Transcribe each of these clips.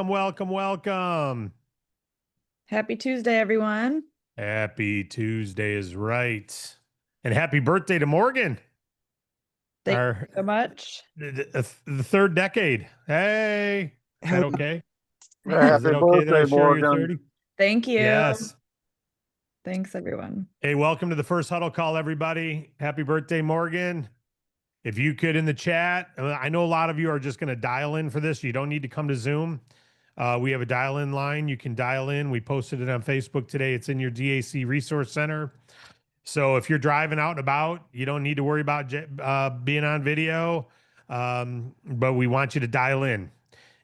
Welcome. Happy Tuesday, everyone. Happy Tuesday is right. And happy birthday to Morgan, Thank our you so much. the third decade. Hey, is that okay? Is Happy it okay that I birthday, share your Morgan. 30? Thank you. Yes. Thanks, everyone. Hey, welcome to the first huddle call, everybody. Happy birthday, Morgan. If you could in the chat, I know a lot of you are just going to dial in for this. You don't need to come to Zoom. We have a dial-in line. You can dial in. We posted it on Facebook today. It's in your DAC Resource Center. So if you're driving out and about, you don't need to worry about being on video, but we want you to dial in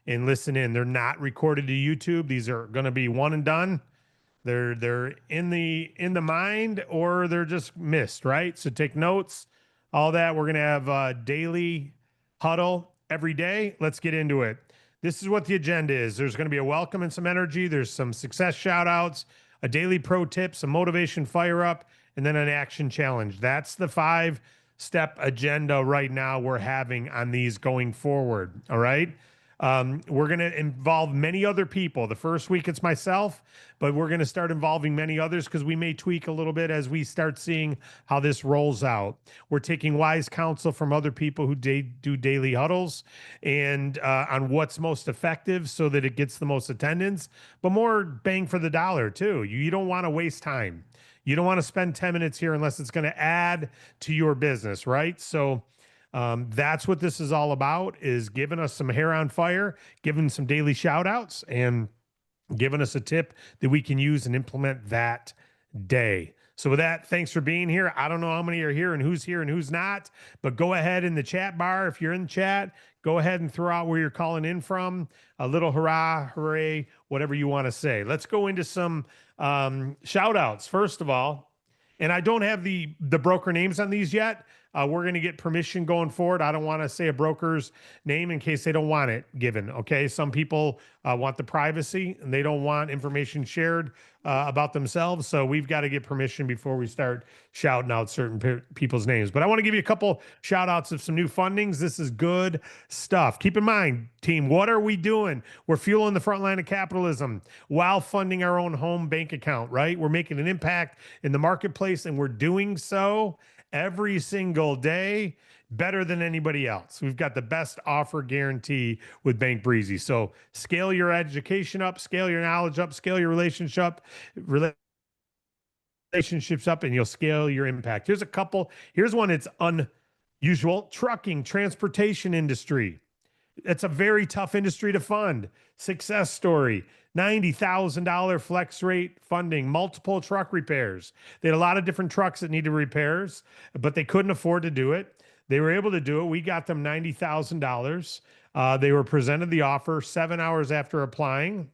and listen in. They're not recorded to YouTube. These are going to be one and done. They're in the mind, or they're just missed, right? So take notes, all that. We're going to have a daily huddle every day. Let's get into it. This is what the agenda is. There's going to be a welcome and some energy. There's some success shout outs, a daily pro tip, some motivation fire up, and then an action challenge. That's the 5-step agenda right now we're having on these going forward. All right. We're going to involve many other people. The first week it's myself, but we're going to start involving many others because we may tweak a little bit as we start seeing how this rolls out. We're taking wise counsel from other people who do daily huddles and on what's most effective so that it gets the most attendance, but more bang for the dollar too. You don't want to waste time. You don't want to spend 10 minutes here unless it's going to add to your business, right? So that's what this is all about, is giving us some hair on fire, giving some daily shout outs, and giving us a tip that we can use and implement that day. So with that, thanks for being here. I don't know how many are here and who's not, but go ahead in the chat bar. If you're in the chat, go ahead and throw out where you're calling in from. A little hurrah, hooray, whatever you want to say. Let's go into some shout outs. First of all, and I don't have the broker names on these yet. We're going to get permission going forward. I don't want to say a broker's name in case they don't want it given. Okay. Some people want the privacy and they don't want information shared about themselves. So we've got to get permission before we start shouting out certain people's names. But I want to give you a couple shout outs of some new fundings. This is good stuff. Keep in mind, team, what are we doing? We're fueling the front line of capitalism while funding our own home bank account, right? We're making an impact in the marketplace, and we're doing so every single day better than anybody else. We've got the best offer guarantee with Bank Breezy. So scale your education up, scale your knowledge up, scale your relationships up, and you'll scale your impact. Here's one that's unusual. Trucking, transportation industry. It's a very tough industry to fund. Success story. $90,000 flex rate funding, multiple truck repairs. They had a lot of different trucks that needed repairs, but they couldn't afford to do it. They were able to do it. We got them $90,000. They were presented the offer 7 hours after applying,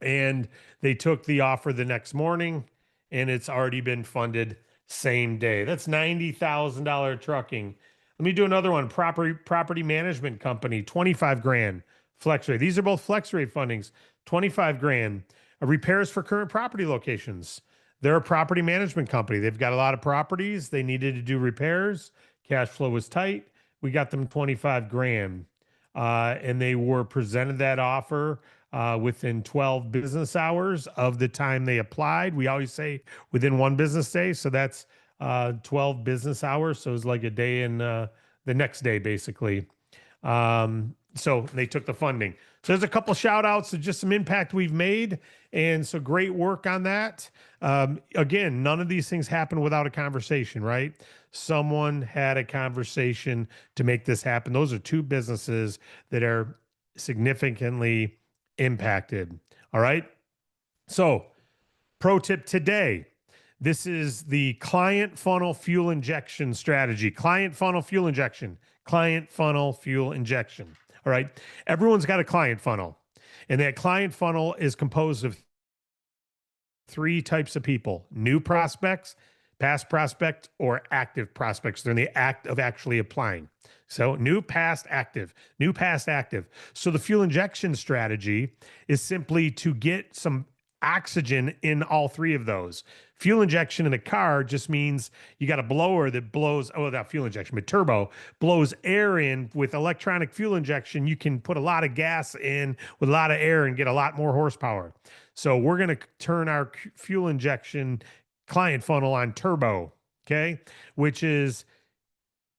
and they took the offer the next morning, and it's already been funded same day. That's $90,000 trucking. Let me do another one. Property management company, 25 grand flex rate. These are both flex rate fundings, 25 grand. Repairs for current property locations. They're a property management company. They've got a lot of properties. They needed to do repairs. Cash flow was tight. We got them 25 grand. And they were presented that offer within 12 business hours of the time they applied. We always say within 1 business day. So that's 12 business hours. So it's like a day and the next day, basically. So they took the funding. So there's a couple shout outs of just some impact we've made. And so great work on that. Again, none of these things happen without a conversation, right? Someone had a conversation to make this happen. Those are 2 businesses that are significantly impacted. All right. So pro tip today. This is the client funnel fuel injection strategy. Client funnel fuel injection. Client funnel fuel injection. All right. Everyone's got a client funnel. And that client funnel is composed of 3 types of people: new prospects, past prospect, or active prospects. They're in the act of actually applying. So new, past, active, new, past, active. So the fuel injection strategy is simply to get some oxygen in all three of those. Fuel injection in a car just means you got a blower that blows, oh, not fuel injection, but turbo blows air in. With electronic fuel injection, you can put a lot of gas in with a lot of air and get a lot more horsepower. So we're going to turn our fuel injection client funnel on turbo, okay? Which is,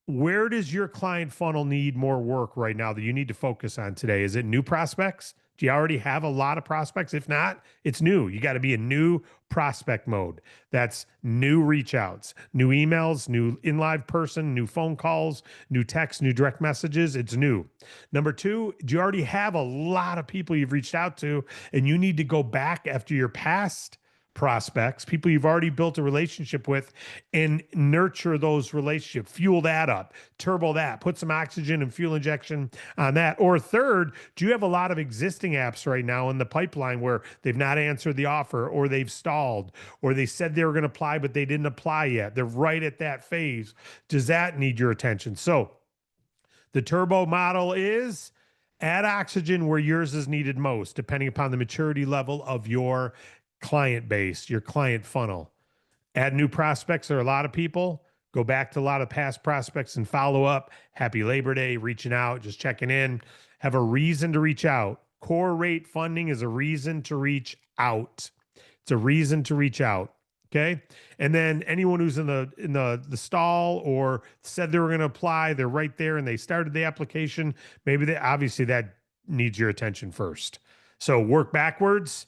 where does your client funnel need more work right now that you need to focus on today? Is it new prospects? Do you already have a lot of prospects? If not, it's new. You got to be in new prospect mode. That's new reach outs, new emails, new in live person, new phone calls, new texts, new direct messages. It's new. Number two, do you already have a lot of people you've reached out to and you need to go back after your past prospects, people you've already built a relationship with, and nurture those relationships, fuel that up, turbo that, put some oxygen and fuel injection on that? Or third, do you have a lot of existing apps right now in the pipeline where they've not answered the offer, or they've stalled, or they said they were going to apply, but they didn't apply yet? They're right at that phase. Does that need your attention? So the turbo model is add oxygen where yours is needed most, depending upon the maturity level of your client base, your client funnel. Add new prospects. There are a lot of people. Go back to a lot of past prospects and follow up. Happy Labor Day, reaching out, just checking in. Have a reason to reach out. Core rate funding is a reason to reach out. It's a reason to reach out. Okay. And then anyone who's in the stall or said they were going to apply, they're right there and they started the application. Maybe they, obviously that needs your attention first. So work backwards.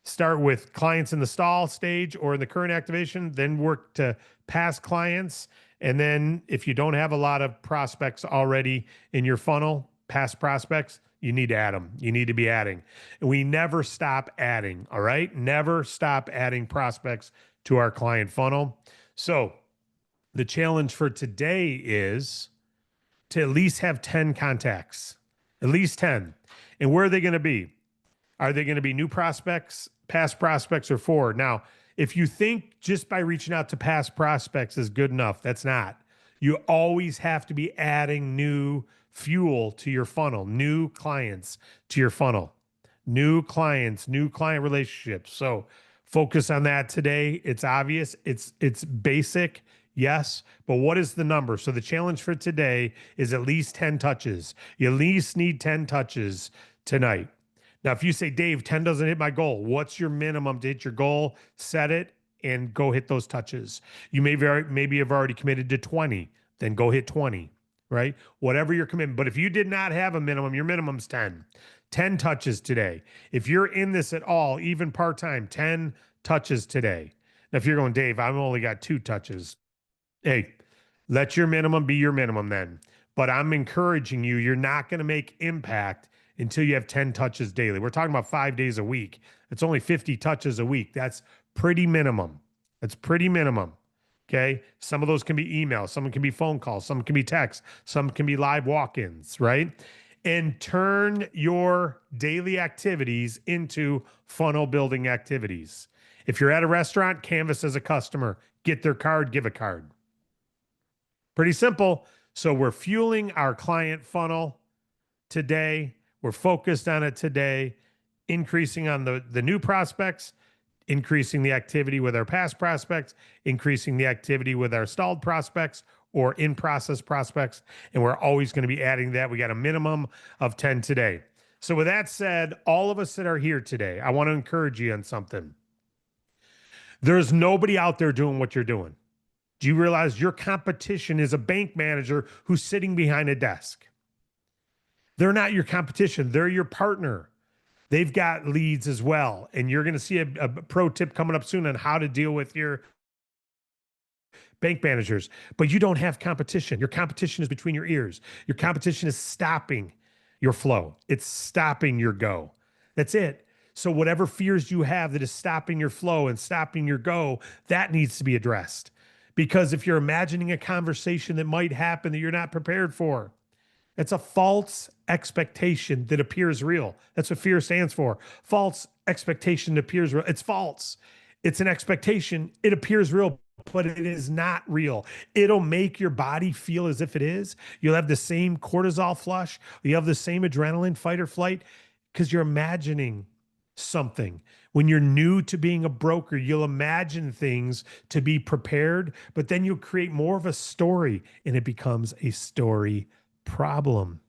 Start with clients in the stall stage or in the current activation, then work to past clients. And then if you don't have a lot of prospects already in your funnel, past prospects, you need to add them. You need to be adding. And we never stop adding, all right? Never stop adding prospects to our client funnel. So the challenge for today is to at least have 10 contacts, at least 10. And where are they going to be? Are they going to be new prospects, past prospects, or forward? Now, if you think just by reaching out to past prospects is good enough, that's not. You always have to be adding new fuel to your funnel, new clients to your funnel, new clients, new client relationships. So focus on that today. It's obvious. It's basic. Yes, but what is the number? So the challenge for today is at least 10 touches. You at least need 10 touches tonight. Now, if you say, Dave, 10 doesn't hit my goal, what's your minimum to hit your goal? Set it and go hit those touches. You maybe have already committed to 20, then go hit 20, right? Whatever your commitment. But if you did not have a minimum, your minimum's 10. 10 touches today. If you're in this at all, even part-time, 10 touches today. Now, if you're going, Dave, I've only got 2 touches. Hey, let your minimum be your minimum then. But I'm encouraging you, you're not going to make impact until you have 10 touches daily. We're talking about 5 days a week. It's only 50 touches a week. That's pretty minimum. That's pretty minimum. Okay. Some of those can be emails. Some can be phone calls. Some can be texts. Some can be live walk-ins, right? And turn your daily activities into funnel building activities. If you're at a restaurant, canvas as a customer, get their card, give a card. Pretty simple. So we're fueling our client funnel today. We're focused on it today, increasing on the new prospects, increasing the activity with our past prospects, increasing the activity with our stalled prospects or in-process prospects. And we're always going to be adding that. We got a minimum of 10 today. So with that said, all of us that are here today, I want to encourage you on something. There's nobody out there doing what you're doing. Do you realize your competition is a bank manager who's sitting behind a desk? They're not your competition. They're your partner. They've got leads as well. And you're going to see a pro tip coming up soon on how to deal with your bank managers. But you don't have competition. Your competition is between your ears. Your competition is stopping your flow. It's stopping your go. That's it. So whatever fears you have that is stopping your flow and stopping your go, that needs to be addressed. Because if you're imagining a conversation that might happen that you're not prepared for, it's a false expectation that appears real. That's what fear stands for. False expectation that appears real. It's false. It's an expectation. It appears real, but it is not real. It'll make your body feel as if it is. You'll have the same cortisol flush. You have the same adrenaline fight or flight because you're imagining something. When you're new to being a broker, you'll imagine things to be prepared, but then you'll create more of a story and it becomes a story problem.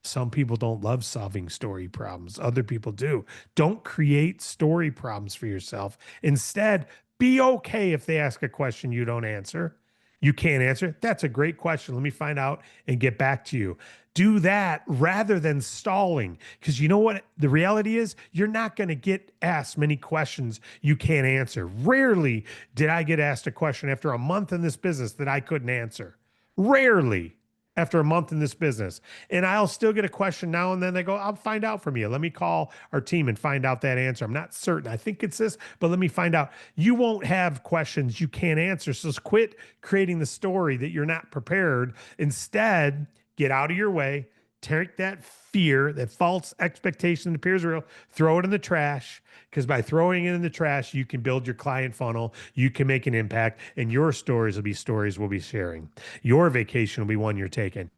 Some people don't love solving story problems. Other people do. Don't create story problems for yourself. Instead, be okay if they ask a question you don't answer. You can't answer. That's a great question. Let me find out and get back to you. Do that rather than stalling. Because you know what? The reality is, you're not going to get asked many questions you can't answer. Rarely did I get asked a question after a month in this business that I couldn't answer. Rarely after a month in this business. And I'll still get a question now and then. They go, I'll find out from you. Let me call our team and find out that answer. I'm not certain. I think it's this, but let me find out. You won't have questions you can't answer. So just quit creating the story that you're not prepared. Instead, get out of your way. Take that fear, that false expectation that appears real, throw it in the trash. Because by throwing it in the trash, you can build your client funnel, you can make an impact, and your stories will be stories we'll be sharing. Your vacation will be one you're taking.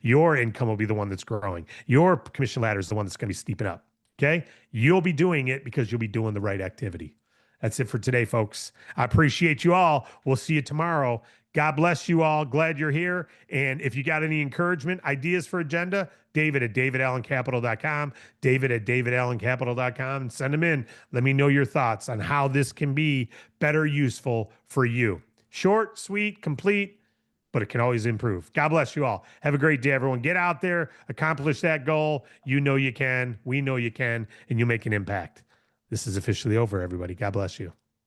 Your income will be the one that's growing. Your commission ladder is the one that's going to be steeping up. Okay. You'll be doing it because you'll be doing the right activity. That's it for today, folks. I appreciate you all. We'll see you tomorrow. God bless you all. Glad you're here. And if you got any encouragement, ideas for agenda, David at davidallencapital.com, David at davidallencapital.com, and send them in. Let me know your thoughts on how this can be better useful for you. Short, sweet, complete, but it can always improve. God bless you all. Have a great day, everyone. Get out there, accomplish that goal. You know you can. We know you can, and you'll make an impact. This is officially over, everybody. God bless you.